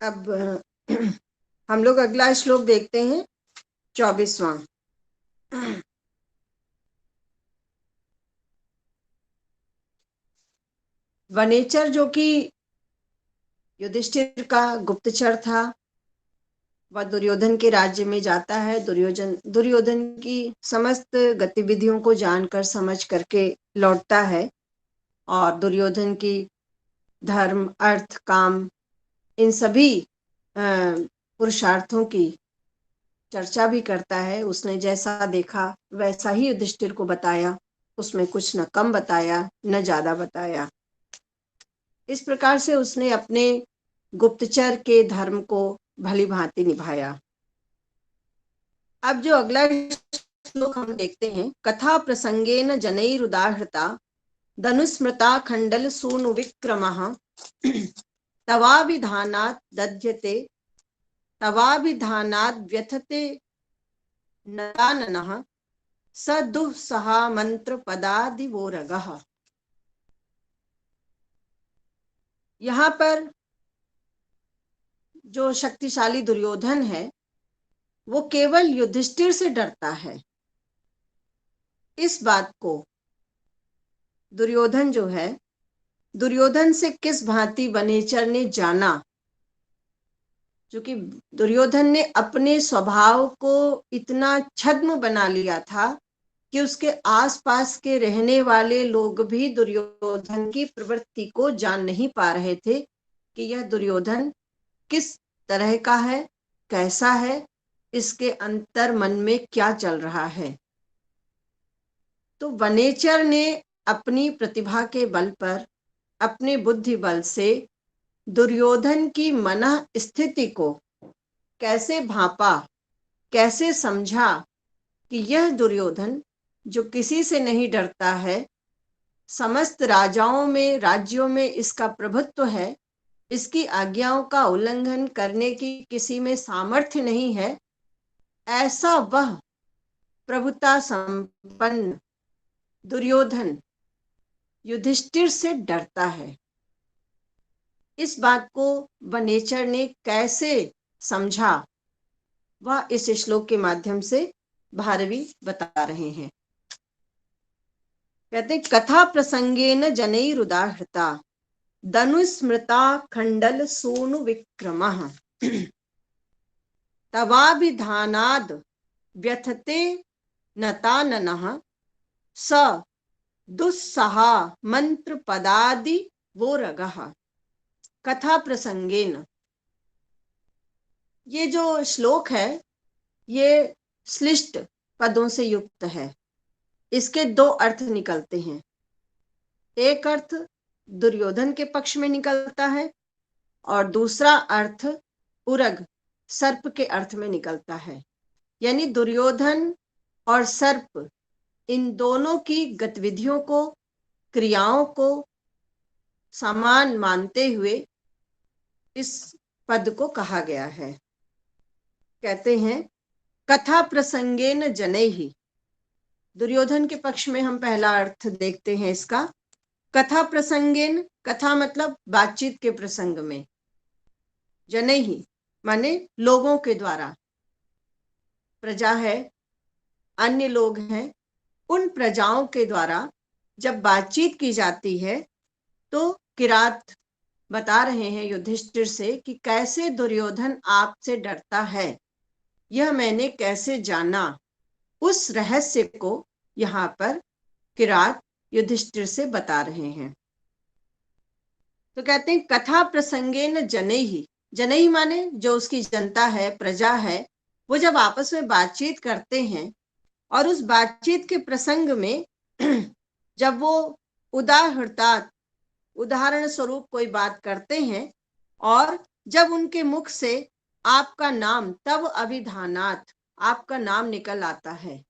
अब हम लोग अगला श्लोक देखते हैं, 24वां। वनेचर जो कि युधिष्ठिर का गुप्तचर था, वह दुर्योधन के राज्य में जाता है। दुर्योधन की समस्त गतिविधियों को जानकर समझ करके लौटता है, और दुर्योधन की धर्म, अर्थ, काम, इन सभी पुरुषार्थों की चर्चा भी करता है। उसने जैसा देखा वैसा ही युधिष्ठिर को बताया, उसमें कुछ न कम बताया न ज्यादा बताया। इस प्रकार से उसने अपने गुप्तचर के धर्म को भली भांति निभाया। अब जो अगला श्लोक हम देखते हैं, कथा प्रसंगेन जनैरुदाहृता धनुस्मृता खंडल सूनु विक्रमः तवाभिधानात् दध्यते तवाभिधानात् व्यथते नताननः स दुःसहा मंत्र पदादिवोरगः। यहाँ पर जो शक्तिशाली दुर्योधन है, वो केवल युधिष्ठिर से डरता है। इस बात को दुर्योधन जो है, दुर्योधन से किस भांति वनेचर ने जाना, जो कि दुर्योधन ने अपने स्वभाव को इतना छद्म बना लिया था कि उसके आसपास के रहने वाले लोग भी दुर्योधन की प्रवृत्ति को जान नहीं पा रहे थे कि यह दुर्योधन किस तरह का है, कैसा है, इसके अंतर मन में क्या चल रहा है। तो वनेचर ने अपनी प्रतिभा के बल पर, अपने बुद्धि बल से दुर्योधन की मनः स्थिति को कैसे भांपा, कैसे समझा कि यह दुर्योधन जो किसी से नहीं डरता है, समस्त राजाओं में, राज्यों में इसका प्रभुत्व है, इसकी आज्ञाओं का उल्लंघन करने की किसी में सामर्थ्य नहीं है, ऐसा वह प्रभुता संपन्न दुर्योधन युधिष्ठिर से डरता है। इस बात को वनेचर ने कैसे समझा, वह इस श्लोक के माध्यम से भारवी बता रहे हैं। कहते कथा प्रसंगेन जनैरुदाहृता धनुस्मृता खंडल सूनु विक्रमः तवाभिधानाद् व्यथते नताननः स दुस्सहा मंत्र पदादि वोरगः। कथा प्रसंगेन, ये जो श्लोक है ये श्लिष्ट पदों से युक्त है। इसके दो अर्थ निकलते हैं। एक अर्थ दुर्योधन के पक्ष में निकलता है और दूसरा अर्थ उरग, सर्प के अर्थ में निकलता है। यानी दुर्योधन और सर्प, इन दोनों की गतिविधियों को, क्रियाओं को समान मानते हुए इस पद को कहा गया है। कहते हैं कथा प्रसंगेन जनैहि, दुर्योधन के पक्ष में हम पहला अर्थ देखते हैं इसका। कथा प्रसंगेन, कथा मतलब बातचीत के प्रसंग में, जनैहि माने लोगों के द्वारा, प्रजा है, अन्य लोग हैं, उन प्रजाओं के द्वारा जब बातचीत की जाती है तो किरात बता रहे हैं युधिष्ठिर से कि कैसे दुर्योधन आपसे डरता है, यह मैंने कैसे जाना। उस रहस्य को यहाँ पर किरात युधिष्ठिर से बता रहे हैं। तो कहते हैं कथा प्रसंगेन जनैहि, जनैहि माने जो उसकी जनता है, प्रजा है, वो जब आपस में बातचीत करते हैं और उस बातचीत के प्रसंग में जब वो उदाहरणार्थ, उदाहरण स्वरूप कोई बात करते हैं और जब उनके मुख से आपका नाम, तब अभिधानात, आपका नाम निकल आता है,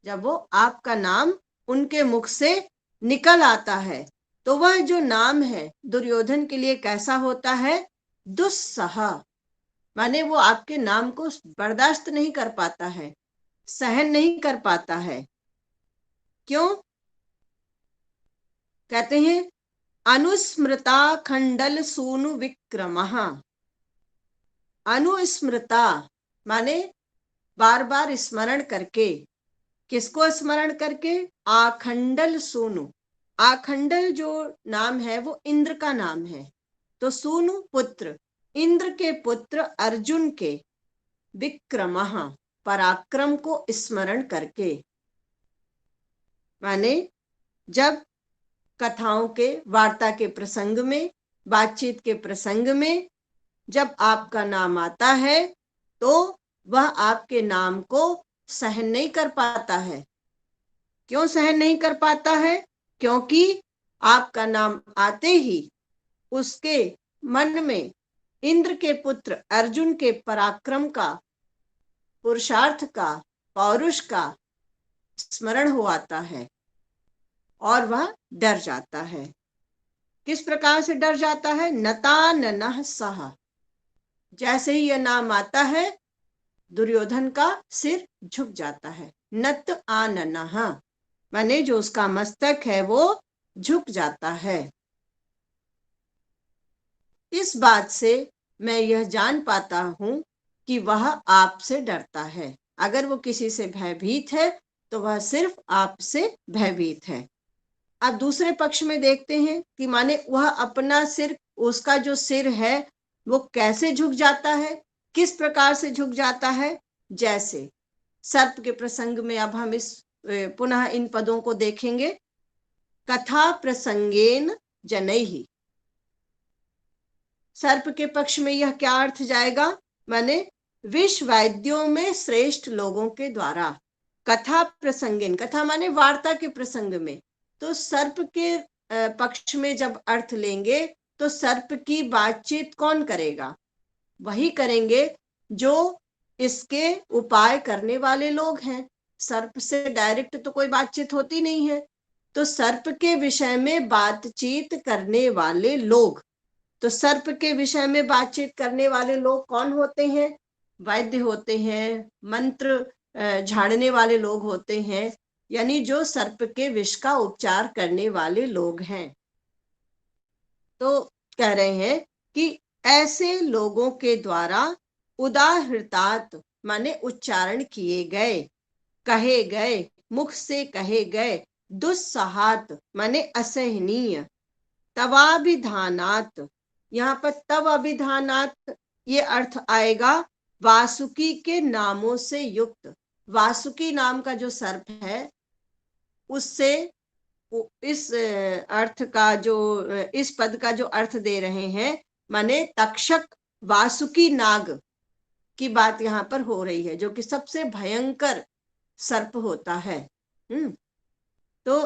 जब वो आपका नाम उनके मुख से निकल आता है तो वह जो नाम है दुर्योधन के लिए कैसा होता है, दुस्सह, माने वो आपके नाम को बर्दाश्त नहीं कर पाता है, सहन नहीं कर पाता है। क्यों? कहते हैं अनुस्मृता खंडल सूनु विक्रमः। अनुस्मृता माने बार बार स्मरण करके। किसको स्मरण करके? आखंडल सूनु। आखंडल जो नाम है वो इंद्र का नाम है। तो सूनु पुत्र, इंद्र के पुत्र अर्जुन के, विक्रमः पराक्रम को स्मरण करके। माने जब कथाओं के, वार्ता के प्रसंग में, बातचीत के प्रसंग में जब आपका नाम आता है तो वह आपके नाम को सहन नहीं कर पाता है। क्यों सहन नहीं कर पाता है? क्योंकि आपका नाम आते ही उसके मन में इंद्र के पुत्र अर्जुन के पराक्रम का, पुरुषार्थ का, पौरुष का स्मरण हो आता है और वह डर जाता है। किस प्रकार से डर जाता है? नता ननः सह। जैसे ही यह नाम आता है दुर्योधन का सिर झुक जाता है। नत आननः माने जो उसका मस्तक है वो झुक जाता है। इस बात से मैं यह जान पाता हूं कि वह आपसे डरता है। अगर वो किसी से भयभीत है तो वह सिर्फ आपसे भयभीत है। अब दूसरे पक्ष में देखते हैं कि माने वह अपना सिर, उसका जो सिर है वो कैसे झुक जाता है, किस प्रकार से झुक जाता है। जैसे सर्प के प्रसंग में अब हम इस पुनः इन पदों को देखेंगे। कथा प्रसंगेन जनैहि। सर्प के पक्ष में यह क्या अर्थ जाएगा? माने विष वैद्यों में श्रेष्ठ लोगों के द्वारा। कथा प्रसंगेन, कथा माने वार्ता के प्रसंग में। तो सर्प के पक्ष में जब अर्थ लेंगे तो सर्प की बातचीत कौन करेगा? वही करेंगे जो इसके उपाय करने वाले लोग हैं। सर्प से डायरेक्ट तो कोई बातचीत होती नहीं है। तो सर्प के विषय में बातचीत करने वाले लोग, तो सर्प के विषय में बातचीत करने वाले लोग कौन होते हैं? वैद्य होते हैं, मंत्र झाड़ने वाले लोग होते हैं, यानी जो सर्प के विष का उपचार करने वाले लोग हैं। तो कह रहे हैं कि ऐसे लोगों के द्वारा उदाहृतात माने उच्चारण किए गए, कहे गए, मुख से कहे गए, दुस्सहात माने असहनीय, तवाभिधानात, यहाँ पर तव अभिधानात ये अर्थ आएगा वासुकी के नामों से युक्त। वासुकी नाम का जो सर्प है उससे इस अर्थ का जो, इस पद का जो अर्थ दे रहे हैं माने तक्षक वासुकी नाग की बात यहाँ पर हो रही है, जो कि सबसे भयंकर सर्प होता है। तो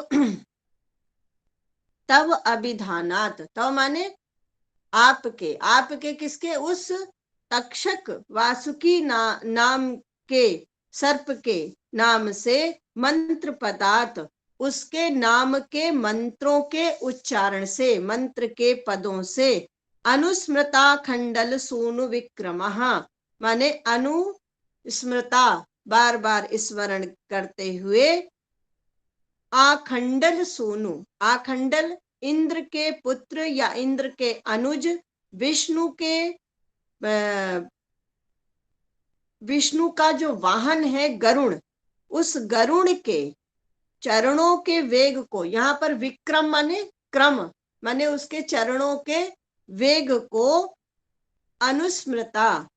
तव अभिधानात, तव माने आपके, आपके किसके? उस तक्षक वासुकी नाम के सर्प के नाम से, मंत्र पदात उसके नाम के मंत्रों के उच्चारण से, मंत्र के पदों से, अनुस्मृता खंडल सूनु विक्रमः माने अनुस्मृता बार बार स्मरण करते हुए, आखंडल सूनु, आखंडल इंद्र के पुत्र या इंद्र के अनुज, विष्णु के, विष्णु का जो वाहन है गरुण, उस गरुण के चरणों के वेग को, यहाँ पर विक्रम माने क्रम, माने उसके चरणों के वेग को अनुस्मृता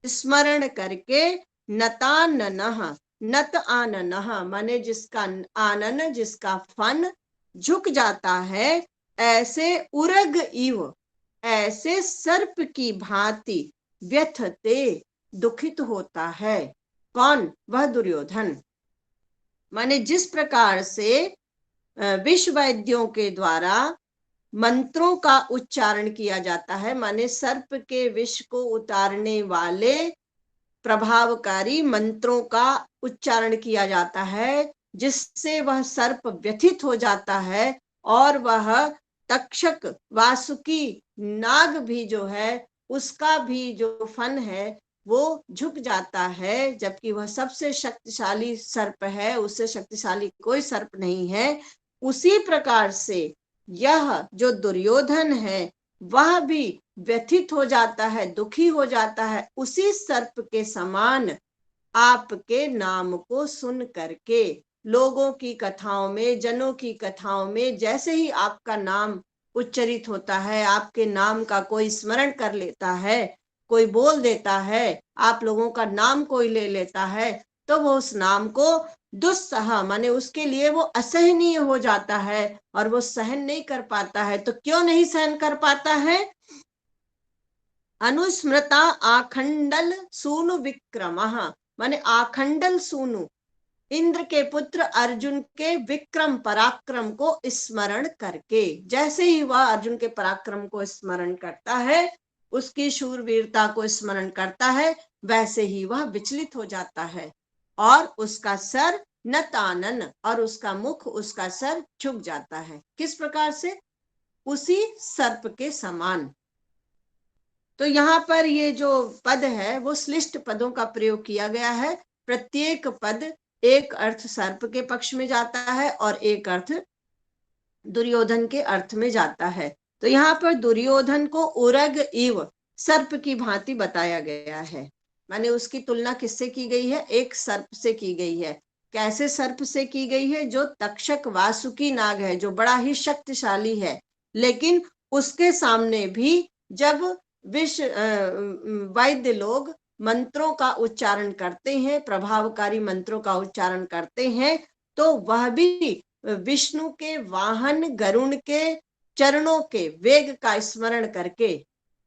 स्मरण करके, नता ननः, नत आननः माने जिसका आनन, जिसका फन झुक जाता है, ऐसे उरग इव, ऐसे सर्प की भांति व्यथते दुखित होता है। कौन? वह दुर्योधन। माने जिस प्रकार से विष वैद्यों के द्वारा मंत्रों का उच्चारण किया जाता है, माने सर्प के विष को उतारने वाले प्रभावकारी मंत्रों का उच्चारण किया जाता है, जिससे वह सर्प व्यथित हो जाता है और वह तक्षक वासुकी नाग भी जो है उसका भी जो फन है वो झुक जाता है, जबकि वह सबसे शक्तिशाली सर्प है, उससे शक्तिशाली कोई सर्प नहीं है। उसी प्रकार से यह जो दुर्योधन है वह भी व्यथित हो जाता है, दुखी हो जाता है उसी सर्प के समान आपके नाम को सुन करके। लोगों की कथाओं में, जनों की कथाओं में जैसे ही आपका नाम उच्चरित होता है, आपके नाम का कोई स्मरण कर लेता है, कोई बोल देता है, आप लोगों का नाम कोई ले लेता है, तो वो उस नाम को दुस्सह माने उसके लिए वो असहनीय हो जाता है और वो सहन नहीं कर पाता है। तो क्यों नहीं सहन कर पाता है? अनुस्मृता आखंडल सूनु विक्रमः, माने आखंडल सूनु, इंद्र के पुत्र अर्जुन के विक्रम पराक्रम को स्मरण करके। जैसे ही वह अर्जुन के पराक्रम को स्मरण करता है, उसकी शूरवीरता को स्मरण करता है, वैसे ही वह विचलित हो जाता है और उसका सर नतानन, और उसका मुख, उसका सर झुक जाता है। किस प्रकार से? उसी सर्प के समान। तो यहाँ पर ये जो पद है वो श्लिष्ट पदों का प्रयोग किया गया है। प्रत्येक पद एक अर्थ सर्प के पक्ष में जाता है और एक अर्थ दुर्योधन के अर्थ में जाता है। तो यहाँ पर दुर्योधन को उरग इव, सर्प की भांति बताया गया है। माने उसकी तुलना किससे की गई है? एक सर्प से की गई है। कैसे सर्प से की गई है? जो तक्षक वासुकी नाग है, जो बड़ा ही शक्तिशाली है, लेकिन उसके सामने भी जब विष वैद्य लोग मंत्रों का उच्चारण करते हैं, प्रभावकारी मंत्रों का उच्चारण करते हैं, तो वह भी विष्णु के वाहन गरुण के चरणों के वेग का स्मरण करके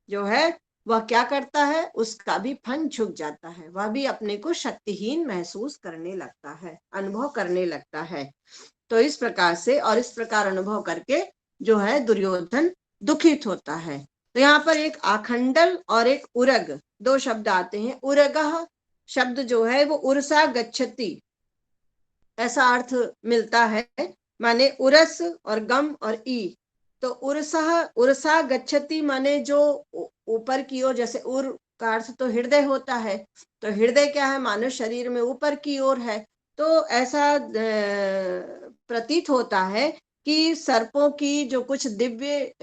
जो है वह क्या करता है? उसका भी फन झुक जाता है, वह भी अपने को शक्तिहीन महसूस करने लगता है, अनुभव करने लगता है। तो इस प्रकार से, और इस प्रकार अनुभव करके जो है दुर्योधन दुखित होता है। तो यहाँ पर एक आखंडल और एक उरग, दो शब्द आते हैं। उरगः शब्द जो है वो उर्सा गच्छति ऐसा अर्थ मिलता है, माने उरस और गम और ई। तो उर्सा गच्छति माने जो ऊपर की ओर, जैसे उर का अर्थ तो हृदय होता है, तो हृदय क्या है? मानव शरीर में ऊपर की ओर है। तो ऐसा प्रतीत होता है कि सर्पों की जो कुछ दिव्य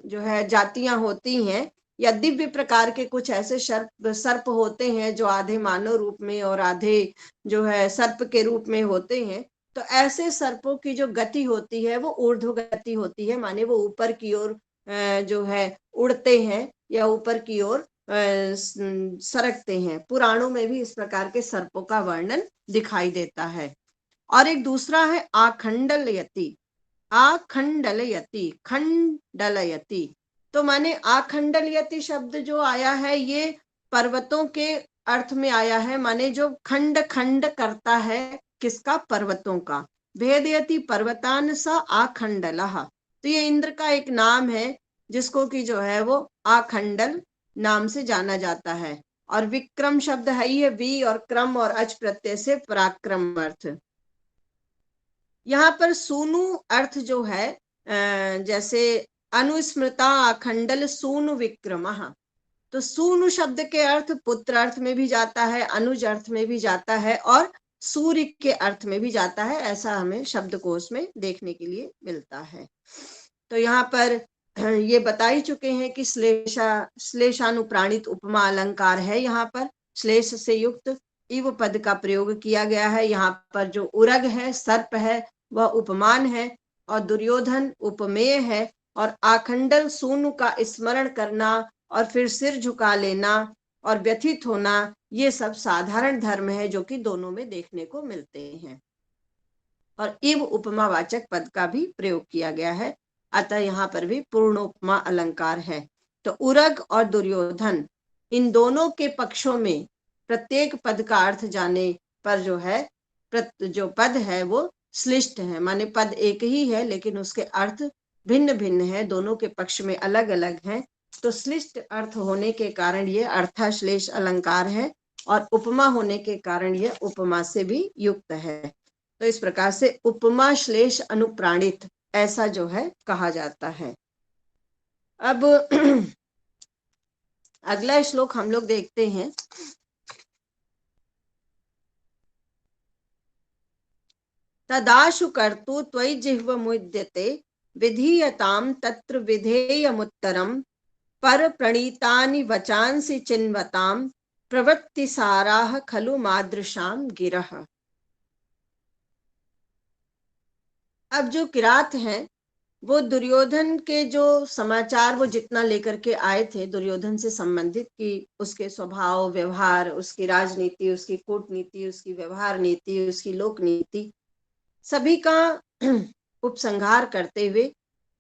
जो है जातियां होती हैं, या दिव्य प्रकार के कुछ ऐसे सर्प होते हैं जो आधे मानव रूप में और आधे जो है सर्प के रूप में होते हैं। तो ऐसे सर्पों की जो गति होती है वो ऊर्ध्व गति होती है, माने वो ऊपर की ओर जो है उड़ते हैं या ऊपर की ओर सरकते हैं। पुराणों में भी इस प्रकार के सर्पों का वर्णन दिखाई देता है। और एक दूसरा है आखंडलयति। आखंडलयति, खंडलयति, तो माने आखंडलयति शब्द जो आया है ये पर्वतों के अर्थ में आया है, माने जो खंड खंड करता है, किसका? पर्वतों का। भेदयति पर्वतान स आखंडलः, तो ये इंद्र का एक नाम है जिसको कि जो है वो आखंडल नाम से जाना जाता है। और विक्रम शब्द है ही है, वी और क्रम और अच प्रत्यय से पराक्रम अर्थ। यहाँ पर सूनु अर्थ जो है जैसे अनुस्मृता अखंडल सूनु विक्रमः, तो सूनु शब्द के अर्थ पुत्र अर्थ में भी जाता है, अनुज अर्थ में भी जाता है और सूर्य के अर्थ में भी जाता है। ऐसा हमें शब्दकोश में देखने के लिए मिलता है। तो यहाँ पर ये बता ही चुके हैं कि श्लेषानुप्राणित उपमा अलंकार है। यहाँ पर श्लेष से युक्त इव पद का प्रयोग किया गया है। यहाँ पर जो उरग है, सर्प है, वह उपमान है और दुर्योधन उपमेय है, और आखंडल सूनु का स्मरण करना और फिर सिर झुका लेना और व्यथित होना, ये सब साधारण धर्म है जो कि दोनों में देखने को मिलते हैं। और इव उपमावाचक पद का भी प्रयोग किया गया है, अतः यहाँ पर भी पूर्णोपमा अलंकार है। तो उरग और दुर्योधन, इन दोनों के पक्षों में प्रत्येक पद का अर्थ जाने पर जो है जो पद है वो श्लिष्ट है, माने पद एक ही है लेकिन उसके अर्थ भिन्न भिन्न है, दोनों के पक्ष में अलग अलग है। तो श्लिष्ट अर्थ होने के कारण ये अर्थाश्लेष अलंकार है, और उपमा होने के कारण यह उपमा से भी युक्त है। तो इस प्रकार से उपमा श्लेष अनुप्राणित ऐसा जो है कहा जाता है। अब अगला श्लोक हम लोग देखते हैं। तदाशु कर्तु त्वयि जिह्वमुद्यते विधीयतां तत्र विधेयमुत्तरम् पर प्रणीतानि वचांसि चिन्वतां प्रवृत्तिसाराः खलु मादृशां गिरः। अब जो किरात हैं वो दुर्योधन के जो समाचार वो जितना लेकर के आए थे दुर्योधन से संबंधित, कि उसके स्वभाव व्यवहार, उसकी राजनीति, उसकी कूटनीति, उसकी व्यवहार नीति, उसकी लोक नीति, सभी का उपसंहार करते हुए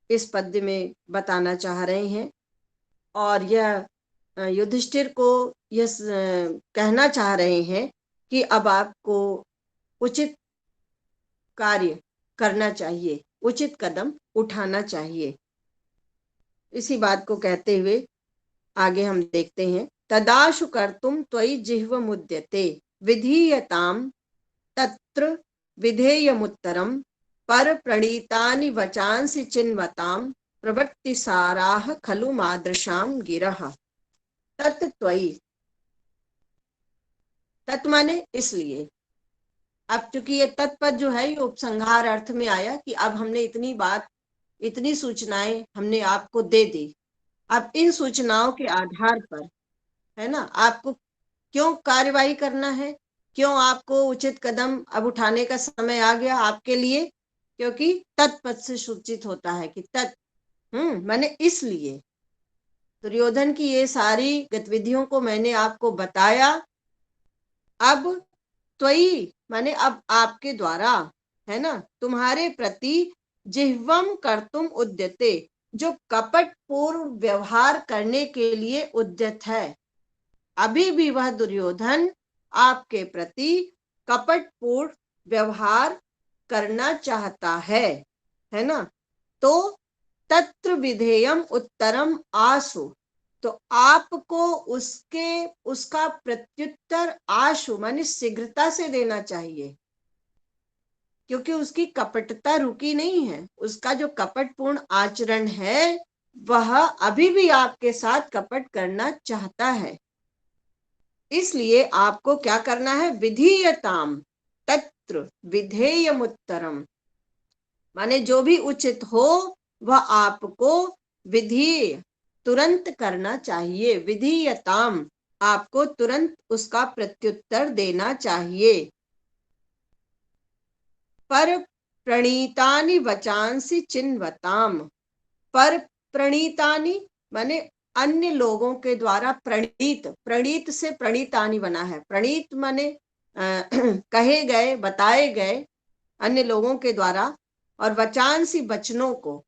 इस पद्य में बताना चाह रहे हैं। और यह युधिष्ठिर को यह कहना चाह रहे हैं कि अब आपको उचित कार्य करना चाहिए, उचित कदम उठाना चाहिए। इसी बात को कहते हुए आगे हम देखते हैं। तदाशु कर्तुम त्वयि जिह्वमुद्यते विधीयतां तत्र विधेयमुत्तरम् पर प्रणीतानि वचांसि चिन्वतां प्रवृत्तिसाराः खलु मादृशां गिरः। तत् त्वयि, तत् माने इसलिए। अब चूंकि ये तत्पद जो है ये उपसंहार अर्थ में आया कि अब हमने इतनी बात, इतनी सूचनाएं हमने आपको दे दी, अब इन सूचनाओं के आधार पर, है ना, आपको क्यों कार्यवाही करना है, क्यों आपको उचित कदम अब उठाने का समय आ गया आपके लिए, क्योंकि तत्पद से सूचित होता है कि तत् माने इसलिए दुर्योधन की ये सारी गतिविधियों को मैंने आपको बताया। अब त्वयि माने अब आपके द्वारा, है ना, तुम्हारे प्रति जिह्वम कर्तुम उद्यते, जो कपट पूर्व व्यवहार करने के लिए उद्यत है। अभी भी वह दुर्योधन आपके प्रति कपट पूर्व व्यवहार करना चाहता है ना। तो तत्र विधेयम उत्तरम आसु, तो आपको उसका प्रत्युत्तर आशु माने शीघ्रता से देना चाहिए, क्योंकि उसकी कपटता रुकी नहीं है। उसका जो कपटपूर्ण आचरण है वह अभी भी आपके साथ कपट करना चाहता है। इसलिए आपको क्या करना है, विधीयताम तत्र विधेयमुत्तरम, माने जो भी उचित हो वह आपको विधि तुरंत करना चाहिए। विधीयताम, आपको तुरंत उसका प्रत्युत्तर देना चाहिए। पर प्रणीतानि वचांसि चिन्वताम, पर प्रणीतानि माने अन्य लोगों के द्वारा प्रणीत, प्रणीत से प्रणीतानि बना है। प्रणीत माने कहे गए, बताए गए अन्य लोगों के द्वारा, और वचांसी वचनों को,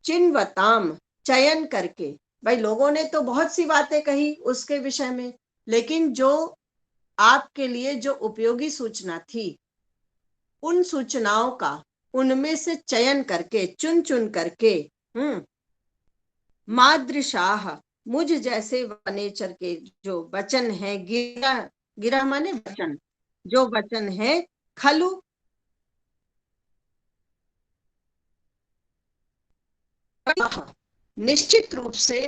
चिन्वताम चयन करके। भाई लोगों ने तो बहुत सी बातें कही उसके विषय में, लेकिन जो आपके लिए जो उपयोगी सूचना थी उन सूचनाओं का उनमें से चयन करके, चुन चुन करके, मादृशाह, मुझ जैसे वनेचर के जो वचन है, गिरा, गिरा माने वचन, जो वचन है, खलु निश्चित रूप से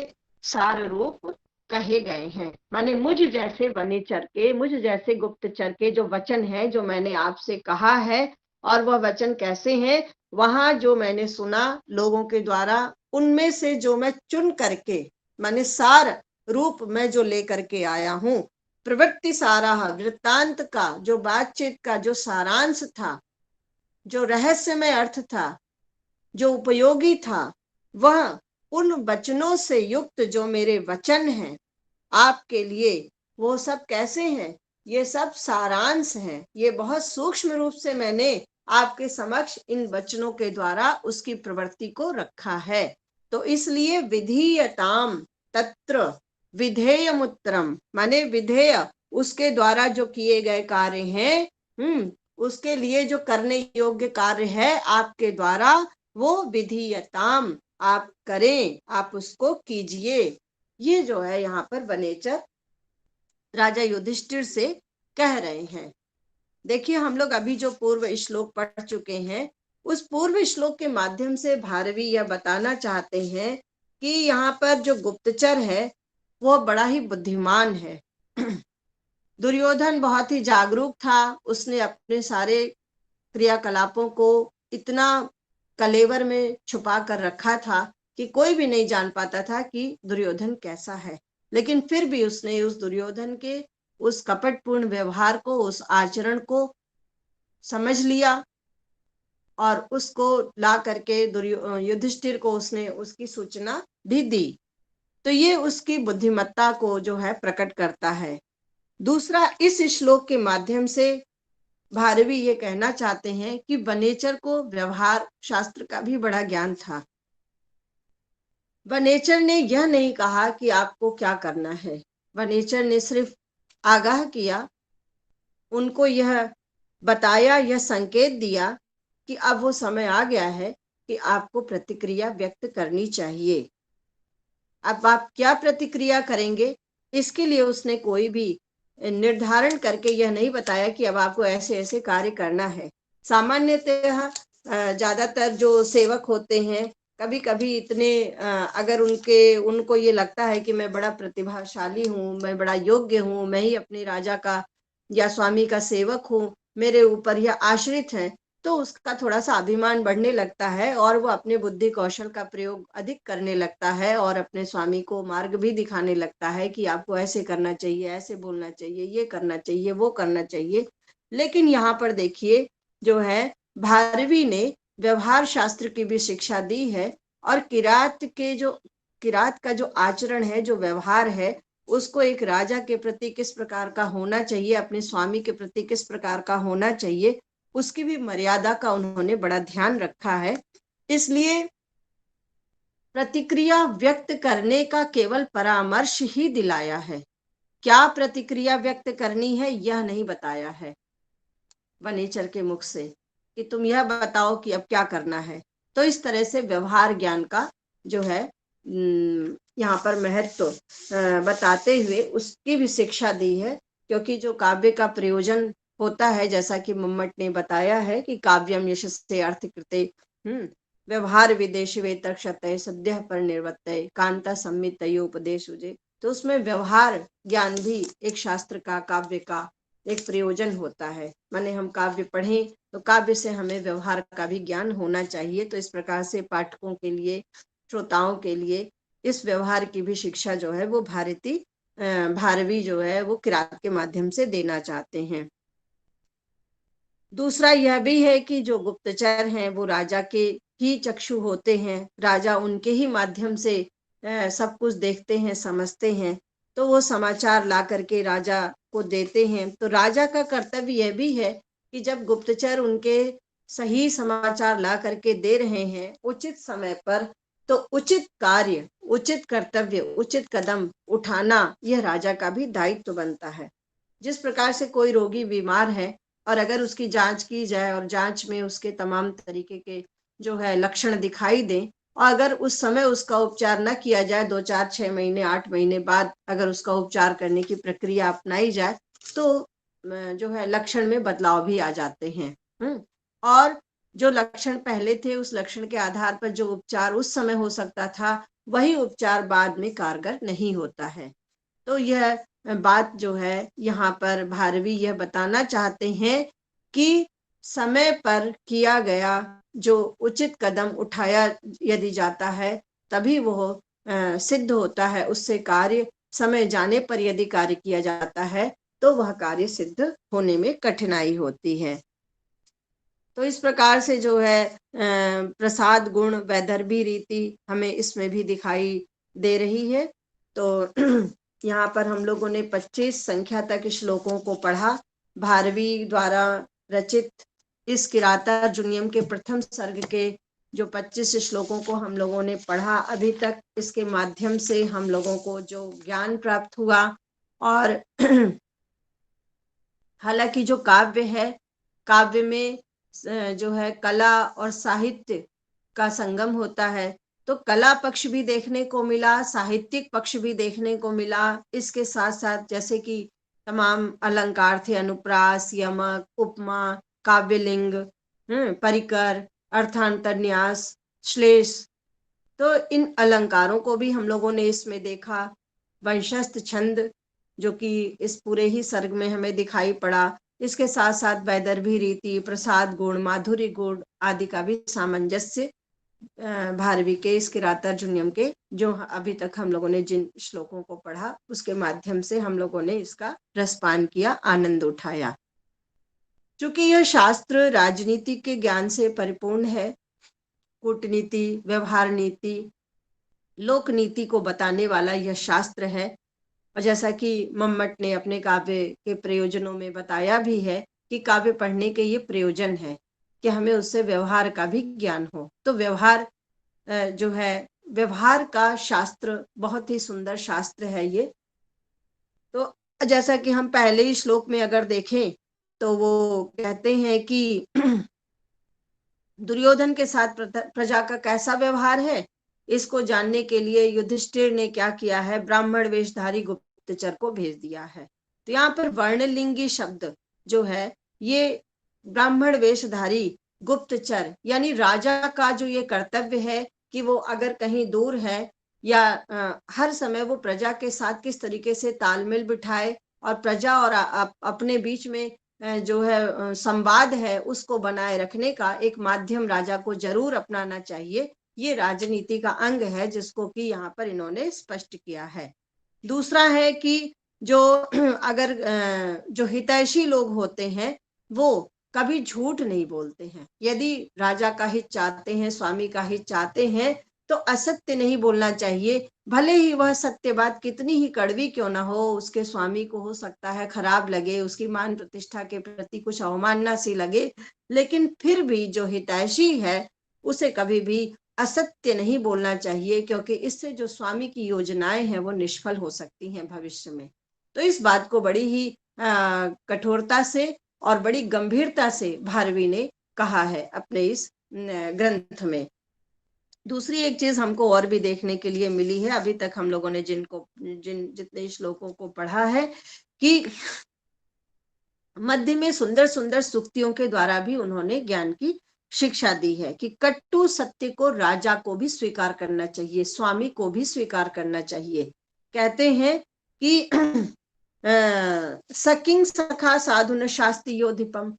सार रूप कहे गए हैं। माने मुझ जैसे वनेचर के, मुझ जैसे गुप्तचर के जो वचन है, जो मैंने आपसे कहा है, और वह वचन कैसे हैं, वहां जो मैंने सुना लोगों के द्वारा, उनमें से जो मैं चुन करके, माने सार रूप में जो लेकर के आया हूं, प्रवृत्ति सारा, वृत्तांत का, जो बातचीत का जो सारांश था, जो रहस्यमय अर्थ था, जो उपयोगी था, वह उन वचनों से युक्त जो मेरे वचन हैं आपके लिए, वो सब कैसे हैं, ये सब सारांश हैं। ये बहुत सूक्ष्म रूप से मैंने आपके समक्ष इन वचनों के द्वारा उसकी प्रवृत्ति को रखा है। तो इसलिए विधीयताम तत्र विधेयमुत्तरम, माने विधेय, उसके द्वारा जो किए गए कार्य हैं, उसके लिए जो करने योग्य कार्य है आपके द्वारा, वो विधीयताम, आप करें, आप उसको कीजिए। ये जो है यहाँ पर वनेचर राजा युधिष्ठिर से कह रहे हैं। देखिए हम लोग अभी जो पूर्व श्लोक पढ़ चुके हैं, उस पूर्व श्लोक के माध्यम से भारवी यह बताना चाहते हैं कि यहाँ पर जो गुप्तचर है वो बड़ा ही बुद्धिमान है। दुर्योधन बहुत ही जागरूक था, उसने अपने सारे क्रियाकलापों को इतना कलेवर में छुपा कर रखा था कि कोई भी नहीं जान पाता था कि दुर्योधन कैसा है। लेकिन फिर भी उसने उस दुर्योधन के उस कपटपूर्ण व्यवहार को, उस आचरण को समझ लिया और उसको ला करके युधिष्ठिर को उसने उसकी सूचना भी दी। तो ये उसकी बुद्धिमत्ता को जो है प्रकट करता है। दूसरा, इस श्लोक के माध्यम से भारवी ये कहना चाहते हैं कि वनेचर को व्यवहार शास्त्र का भी बड़ा ज्ञान था। वनेचर ने यह नहीं कहा कि आपको क्या करना है, वनेचर ने सिर्फ आगाह किया, उनको यह बताया, यह संकेत दिया कि अब वो समय आ गया है कि आपको प्रतिक्रिया व्यक्त करनी चाहिए। अब आप क्या प्रतिक्रिया करेंगे, इसके लिए उसने कोई भी निर्धारण करके यह नहीं बताया कि अब आपको ऐसे ऐसे कार्य करना है। सामान्यतः ज्यादातर जो सेवक होते हैं, कभी कभी इतने अगर उनको ये लगता है कि मैं बड़ा प्रतिभाशाली हूँ, मैं बड़ा योग्य हूँ, मैं ही अपने राजा का या स्वामी का सेवक हूँ, मेरे ऊपर यह आश्रित है, तो उसका थोड़ा सा अभिमान बढ़ने लगता है और वो अपने बुद्धि कौशल का प्रयोग अधिक करने लगता है और अपने स्वामी को मार्ग भी दिखाने लगता है कि आपको ऐसे करना चाहिए, ऐसे बोलना चाहिए, ये करना चाहिए, वो करना चाहिए। लेकिन यहाँ पर देखिए, जो है भारवी ने व्यवहार शास्त्र की भी शिक्षा दी है और किरात का जो आचरण है, जो व्यवहार है, उसको एक राजा के प्रति किस प्रकार का होना चाहिए, अपने स्वामी के प्रति किस प्रकार का होना चाहिए, उसकी भी मर्यादा का उन्होंने बड़ा ध्यान रखा है। इसलिए प्रतिक्रिया व्यक्त करने का केवल परामर्श ही दिलाया है, क्या प्रतिक्रिया व्यक्त करनी है यह नहीं बताया है वनेचर के मुख से कि तुम यह बताओ कि अब क्या करना है। तो इस तरह से व्यवहार ज्ञान का जो है यहाँ पर महत्व बताते हुए उसकी भी शिक्षा दी है। क्योंकि जो काव्य का प्रयोजन होता है, जैसा कि मम्मट ने बताया है कि काव्यम यशस्ते अर्थ कृते व्यवहार विदेश वे तक्षते सद्य पर निर्वर्तय कांता संमितयो उपदेश उजे। तो उसमें व्यवहार ज्ञान भी एक शास्त्र का, काव्य का एक प्रयोजन होता है। माने हम काव्य पढ़ें तो काव्य से हमें व्यवहार का भी ज्ञान होना चाहिए। तो इस प्रकार से पाठकों के लिए, श्रोताओं के लिए इस व्यवहार की भी शिक्षा जो है वो भारवी जो है वो किरात के माध्यम से देना चाहते हैं। दूसरा यह भी है कि जो गुप्तचर हैं वो राजा के ही चक्षु होते हैं, राजा उनके ही माध्यम से सब कुछ देखते हैं, समझते हैं। तो वो समाचार ला करके राजा को देते हैं। तो राजा का कर्तव्य यह भी है कि जब गुप्तचर उनके सही समाचार ला करके दे रहे हैं उचित समय पर, तो उचित कार्य, उचित कर्तव्य, उचित कदम उठाना यह राजा का भी दायित्व बनता है। जिस प्रकार से कोई रोगी बीमार है और अगर उसकी जांच की जाए और जांच में उसके तमाम तरीके के जो है लक्षण दिखाई दें और अगर उस समय उसका उपचार न किया जाए, 2 4 6 महीने 8 महीने बाद अगर उसका उपचार करने की प्रक्रिया अपनाई जाए, तो जो है लक्षण में बदलाव भी आ जाते हैं। और जो लक्षण पहले थे उस लक्षण के आधार पर जो उपचार उस समय हो सकता था, वही उपचार बाद में कारगर नहीं होता है। तो यह बात जो है यहाँ पर भारवी यह बताना चाहते हैं कि समय पर किया गया जो उचित कदम उठाया यदि जाता है तभी वो सिद्ध होता है। उससे कार्य समय जाने पर यदि कार्य किया जाता है तो वह कार्य सिद्ध होने में कठिनाई होती है। तो इस प्रकार से जो है प्रसाद गुण वैदर्भी रीति हमें इसमें भी दिखाई दे रही है। तो यहाँ पर हम लोगों ने 25 संख्या तक श्लोकों को पढ़ा। भारवी द्वारा रचित इस किरातार्जुनीयम के प्रथम सर्ग के जो 25 श्लोकों को हम लोगों ने पढ़ा, अभी तक इसके माध्यम से हम लोगों को जो ज्ञान प्राप्त हुआ और हालांकि जो काव्य है, काव्य में जो है कला और साहित्य का संगम होता है, तो कला पक्ष भी देखने को मिला, साहित्यिक पक्ष भी देखने को मिला। इसके साथ साथ जैसे कि तमाम अलंकार थे, अनुप्रास, यमक, उपमा, काव्यलिंग, परिकर, अर्थांतरन्यास, श्लेष, तो इन अलंकारों को भी हम लोगों ने इसमें देखा। वंशस्थ छंद जो कि इस पूरे ही सर्ग में हमें दिखाई पड़ा, इसके साथ साथ वैदर्भी रीति, प्रसाद गुण, माधुर्य गुण आदि का भी सामंजस्य भारवी के इस किरातार्जुनीयम के, जो अभी तक हम लोगों ने जिन श्लोकों को पढ़ा उसके माध्यम से हम लोगों ने इसका रसपान किया, आनंद उठाया। चूंकि यह शास्त्र राजनीति के ज्ञान से परिपूर्ण है, कूटनीति, व्यवहार नीति, लोक नीति को बताने वाला यह शास्त्र है। और जैसा कि मम्मट ने अपने काव्य के प्रयोजनों में बताया भी है कि काव्य पढ़ने के ये प्रयोजन है कि हमें उससे व्यवहार का भी ज्ञान हो। तो व्यवहार जो है, व्यवहार का शास्त्र बहुत ही सुंदर शास्त्र है ये। तो जैसा कि हम पहले ही श्लोक में अगर देखें तो वो कहते हैं कि दुर्योधन के साथ प्रजा का कैसा व्यवहार है, इसको जानने के लिए युधिष्ठिर ने क्या किया है, ब्राह्मण वेशधारी गुप्तचर को भेज दिया है। तो यहाँ पर वर्णलिंगी शब्द जो है, ये ब्राह्मण वेशधारी गुप्तचर यानी राजा का जो ये कर्तव्य है कि वो अगर कहीं दूर है या हर समय वो प्रजा के साथ किस तरीके से तालमेल बिठाए और प्रजा और अपने बीच में जो है संवाद है उसको बनाए रखने का एक माध्यम राजा को जरूर अपनाना चाहिए। ये राजनीति का अंग है जिसको कि यहाँ पर इन्होंने स्पष्ट किया है। दूसरा है कि जो अगर जो हितैषी लोग होते हैं वो कभी झूठ नहीं बोलते हैं। यदि राजा का हित चाहते हैं, स्वामी का हित चाहते हैं, तो असत्य नहीं बोलना चाहिए। भले ही वह सत्य बात कितनी ही कड़वी क्यों ना हो, उसके स्वामी को हो सकता है खराब लगे, उसकी मान प्रतिष्ठा के प्रति कुछ अवमानना सी लगे, लेकिन फिर भी जो हितैषी है उसे कभी भी असत्य नहीं बोलना चाहिए, क्योंकि इससे जो स्वामी की योजनाएं हैं वो निष्फल हो सकती हैं भविष्य में। तो इस बात को बड़ी ही कठोरता से और बड़ी गंभीरता से भारवी ने कहा है अपने इस ग्रंथ में। दूसरी एक चीज हमको और भी देखने के लिए मिली है, अभी तक हम लोगों ने जितने श्लोकों को पढ़ा है, कि मध्य में सुंदर सुंदर सूक्तियों के द्वारा भी उन्होंने ज्ञान की शिक्षा दी है कि कट्टु सत्य को राजा को भी स्वीकार करना चाहिए, स्वामी को भी स्वीकार करना चाहिए। कहते हैं कि सकिंग सखा साधुन शास्ति योधिपम,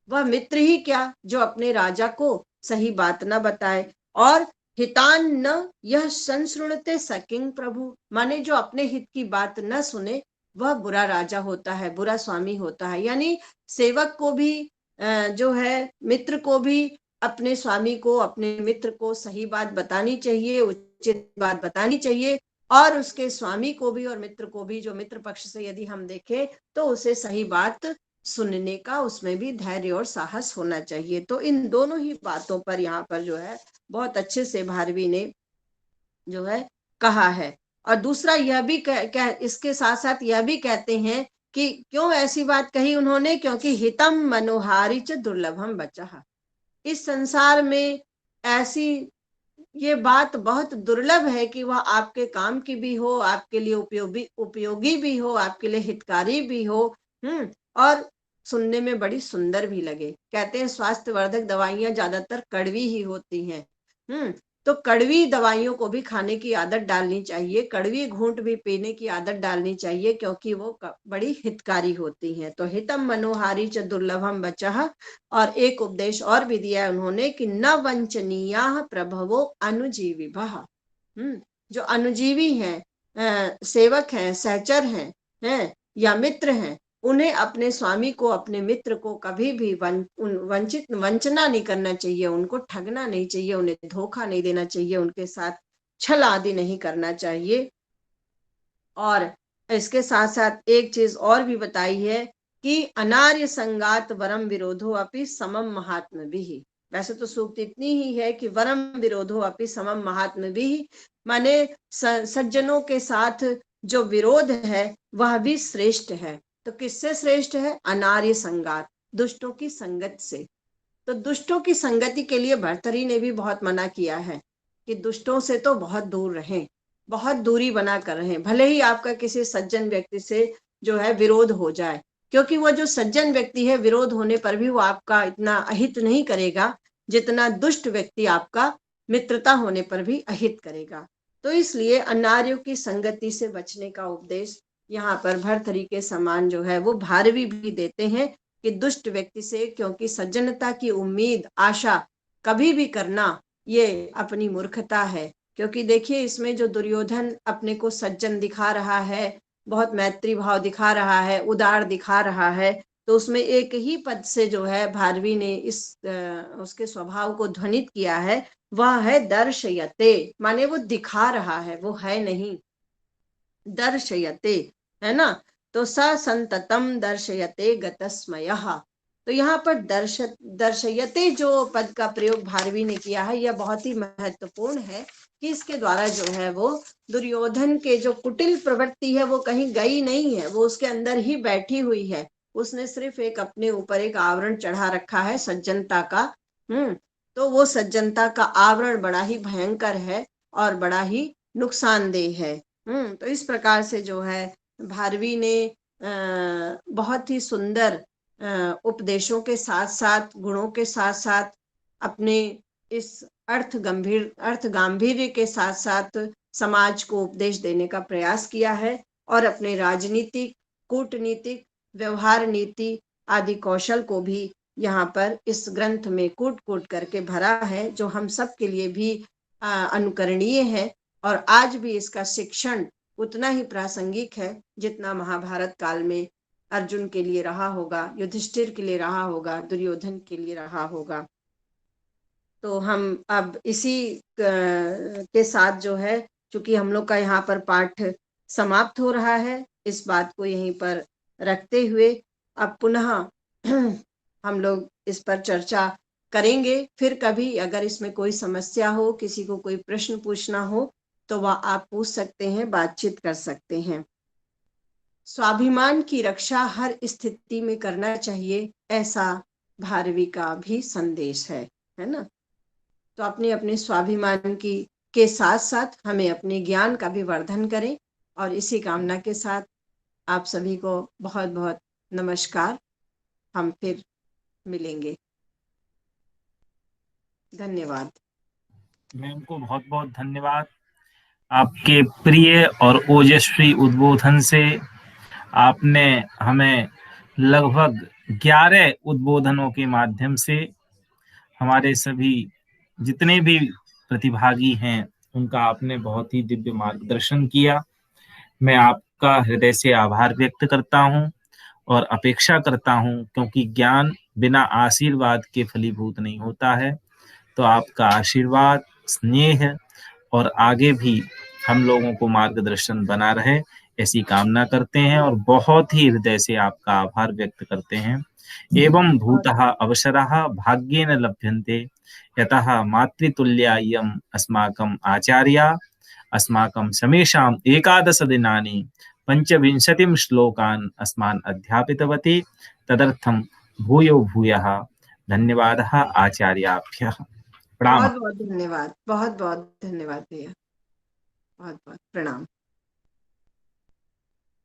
वह मित्र ही क्या जो अपने राजा को सही बात न बताए, और हितान न यह संसृणते सकिंग प्रभु, माने जो अपने हित की बात न सुने वह बुरा राजा होता है, बुरा स्वामी होता है। यानी सेवक को भी जो है, मित्र को भी अपने स्वामी को, अपने मित्र को सही बात बतानी चाहिए, उचित बात बतानी चाहिए, और उसके स्वामी को भी और मित्र को भी, जो मित्र पक्ष से यदि हम देखें तो उसे सही बात सुनने का उसमें भी धैर्य और साहस होना चाहिए। तो इन दोनों ही बातों पर यहाँ पर जो है बहुत अच्छे से भारवी ने जो है कहा है। और दूसरा यह भी इसके साथ साथ यह भी कहते हैं कि क्यों ऐसी बात कही उन्होंने, क्योंकि हितम मनोहारी च दुर्लभम बचा, इस संसार में ऐसी ये बात बहुत दुर्लभ है कि वह आपके काम की भी हो, आपके लिए उपयोगी भी हो, आपके लिए हितकारी भी हो, और सुनने में बड़ी सुंदर भी लगे। कहते हैं स्वास्थ्यवर्धक दवाइयां ज्यादातर कड़वी ही होती हैं। तो कड़वी दवाइयों को भी खाने की आदत डालनी चाहिए, कड़वी घूंट भी पीने की आदत डालनी चाहिए, क्योंकि वो बड़ी हितकारी होती हैं। तो हितम मनोहारी च दुर्लभम बचा, और एक उपदेश और भी दिया है उन्होंने कि न वंचनीया प्रभवो अनुजीवी भः, जो अनुजीवी हैं, सेवक हैं, सहचर हैं, या मित्र हैं, उन्हें अपने स्वामी को, अपने मित्र को कभी भी वंचना नहीं करना चाहिए, उनको ठगना नहीं चाहिए, उन्हें धोखा नहीं देना चाहिए, उनके साथ छल आदि नहीं करना चाहिए। और इसके साथ साथ एक चीज और भी बताई है कि अनार्य संगात वरम विरोधो अपि समम महात्म भी। वैसे तो सूक्त इतनी ही है कि वरम विरोधो अपि समम महात्म भी, माने सज्जनों के साथ जो विरोध है वह भी श्रेष्ठ है। तो किससे श्रेष्ठ है? अनार्य संगात, दुष्टों की संगत से। तो दुष्टों की संगति के लिए भर्तरी ने भी बहुत मना किया है कि दुष्टों से तो बहुत दूर रहें, बहुत दूरी बना कर रहें, भले ही आपका किसी सज्जन व्यक्ति से जो है विरोध हो जाए, क्योंकि वह जो सज्जन व्यक्ति है विरोध होने पर भी वो आपका इतना अहित नहीं करेगा जितना दुष्ट व्यक्ति आपका मित्रता होने पर भी अहित करेगा। तो इसलिए अनार्यों की संगति से बचने का उपदेश यहाँ पर भर्तरी के समान जो है वो भारवी भी देते हैं। कि दुष्ट व्यक्ति से, क्योंकि सज्जनता की उम्मीद आशा कभी भी करना ये अपनी मूर्खता है। क्योंकि देखिए इसमें जो दुर्योधन अपने को सज्जन दिखा रहा है, बहुत मैत्री भाव दिखा रहा है, उदार दिखा रहा है, तो उसमें एक ही पद से जो है भारवी ने उसके स्वभाव को ध्वनित किया है, वह है दर्शयते, माने वो दिखा रहा है, वो है नहीं। दर्शयते, है ना। तो स संततम दर्शयते गतस्मयः। तो यहाँ पर दर्शयते जो पद का प्रयोग भारवी ने किया है, यह बहुत ही महत्वपूर्ण है कि इसके द्वारा जो है वो दुर्योधन के जो कुटिल प्रवृत्ति है वो कहीं गई नहीं है, वो उसके अंदर ही बैठी हुई है। उसने सिर्फ एक अपने ऊपर एक आवरण चढ़ा रखा है सज्जनता का। तो वो सज्जनता का आवरण बड़ा ही भयंकर है और बड़ा ही नुकसानदेह है। तो इस प्रकार से जो है भारवी ने बहुत ही सुंदर उपदेशों के साथ साथ, गुणों के साथ साथ, अपने इस अर्थ गांभीर्य के साथ साथ समाज को उपदेश देने का प्रयास किया है, और अपने राजनीतिक, कूटनीतिक, व्यवहार नीति आदि कौशल को भी यहाँ पर इस ग्रंथ में कूट कूट करके भरा है, जो हम सब के लिए भी अनुकरणीय है। और आज भी इसका शिक्षण उतना ही प्रासंगिक है जितना महाभारत काल में अर्जुन के लिए रहा होगा, युधिष्ठिर के लिए रहा होगा, दुर्योधन के लिए रहा होगा। तो हम अब इसी के साथ जो है, चूंकि हम लोग का यहाँ पर पाठ समाप्त हो रहा है, इस बात को यहीं पर रखते हुए अब पुनः हम लोग इस पर चर्चा करेंगे। फिर कभी अगर इसमें कोई समस्या हो, किसी को कोई प्रश्न पूछना हो, तो वह आप पूछ सकते हैं, बातचीत कर सकते हैं। स्वाभिमान की रक्षा हर स्थिति में करना चाहिए, ऐसा भारवी का भी संदेश है ना। तो अपने अपने स्वाभिमान की के साथ साथ हमें अपने ज्ञान का भी वर्धन करें। और इसी कामना के साथ आप सभी को बहुत बहुत नमस्कार। हम फिर मिलेंगे। धन्यवाद। मैम को बहुत बहुत धन्यवाद। आपके प्रिय और ओजस्वी उद्बोधन से आपने हमें लगभग 11 उद्बोधनों के माध्यम से हमारे सभी जितने भी प्रतिभागी हैं उनका आपने बहुत ही दिव्य मार्गदर्शन किया। मैं आपका हृदय से आभार व्यक्त करता हूं और अपेक्षा करता हूं, क्योंकि ज्ञान बिना आशीर्वाद के फलीभूत नहीं होता है। तो आपका आशीर्वाद, स्नेह और आगे भी हम लोगों को मार्गदर्शन बना रहे, ऐसी कामना करते हैं और बहुत ही हृदय से आपका आभार व्यक्त करते हैं। एवं भूतः अवसरः भाग्येन लभ्यन्ते, यतः मातृतुल्या इयम् अस्माकम् आचार्या। अस्माकं समेषाम् 11 दिनानि 25 श्लोकान् अस्मान् अध्यापितवती। तदर्थं भूयो भूयः धन्यवादः आचार्याभ्यः। प्रणाम। बहुत बहुत धन्यवाद, बहुत बहुत धन्यवाद भैया, बहुत बहुत प्रणाम।